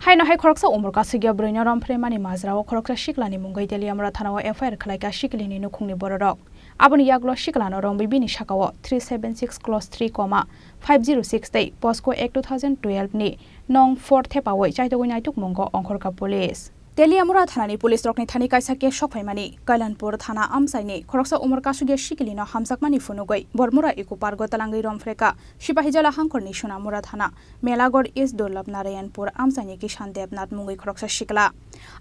Haino hai khoroksa umor kasukya bwrwi rompheremani majrao khoroksa siklani mungwi Teliamura Thanao FIR khulaijakha siklini nukhungni borok. Aboni yaglo siklano rombibini sakao 376 clause 3, 506 dei Postco Act 2012 ni nong 4 thepawoi chaitogoi naituk mungo ongkhorka police. Teliamura Thanani police rokni thani kaisake sokphaimani Kailanpur Thana amsaini khoroksa umor kasukya siklino hamjakmani funugoi bormura ikupargo talangai romfreka sipahijala hangkorni Sonamura Thana Melagor East Dolab Narayanpur amsaini Kishan Devnath mungwi khoroksa sikla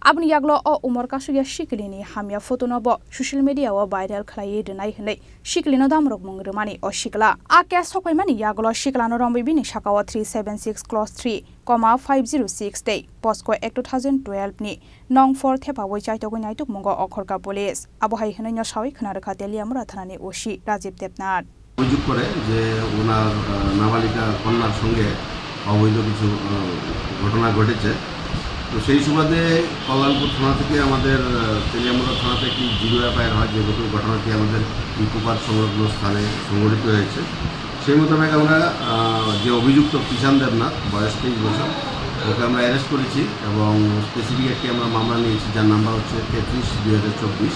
abni yaglo o umor kasukya siklini hamya photo nobo social media o viral khlai denai hnei siklino damrok mungrumani o sikla ake sokphaimani yaglo siklano rombibini sakao 376 clause 3, 506 dei Postco Act 2012 ni nong 4 thepawoi chaitogoi naituk mungo ongkhorka police abohai hnaino sawi khnarakha Teliamura Thanani osi Rajiv Devnath অভিযোগ করে যে ওনার নাবালিকা কন্যার সঙ্গে অবৈধ কিছু ঘটনা ঘটেছে। তো সেই সুবাদে কল্যাণপুর থানা থেকে আমাদের তেলিয়ামুড়া থানাতে একটি জিরো এফআইআর হয়, যে ঘটনাটি আমাদের ইকোপার সংলগ্ন স্থানে সংঘটিত হয়েছে। সেই মোতাবেক আমরা যে অভিযুক্ত কিষান দেবনাথ বয়স 23 বছর, ওকে আমরা অ্যারেস্ট করেছি এবং স্পেসিফিক একটি আমরা মামলা নিয়েছি যার নাম্বার হচ্ছে 33/2024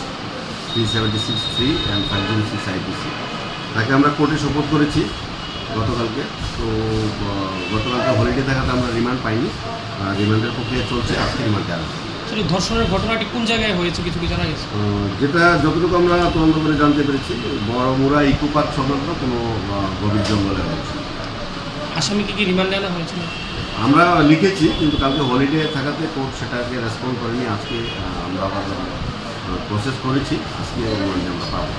376-3 and 506 IPC। তাকে আমরা কোর্টে সোপোর্ট করেছি গতকালকে। তো গতকালকে হলিডে থাকাতে আমরা রিমান্ড পাইনি, রিমান্ডের প্রক্রিয়া চলছে, আজকে রিমান্ডে আসবে। ধর্ষণের ঘটনাটি কোন জায়গায় হয়েছে কিছু কি জানা গেছে? যেটা যতটুকু আমরা তদন্ত করে জানতে পেরেছি বড়মুড়া ইকো পার্ক সংলগ্ন কোনো গভীর জঙ্গলে হয়েছে। আসামিকে কি রিমান্ডে আনা হয়েছিল? আমরা লিখেছি, কিন্তু কালকে হলিডে থাকাতে কোর্ট সেটাকে রেসপন্ড করেনি। আজকে আমরা আবার প্রসেস করেছি, আজকে রিমান্ডে আমরা পাবো।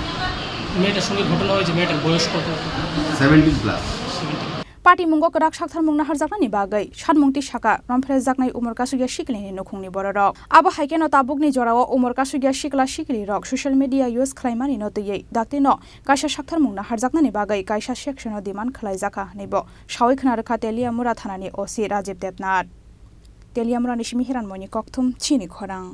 মেয়েটার সঙ্গে ঘটনা হয়েছে, মেয়েটার বয়স কত? 17+। Party mungo kerak sakthar mungna harjaknani bagai sanmungti saka rompheremani umor kasukya siklini nukhungni borok abo haikeno tabukni jorao umor kasukya sikla sikli rok social media use khlaimani no tei daktino kaisa sakthar mungna harjaknani bagai kaisa section o demand khulaijakha nebo sawi khnarakha Teliamura Thanani OC Rajiv Devnath Teliamura ni simi hiranmoni kokthum Chini Khorang।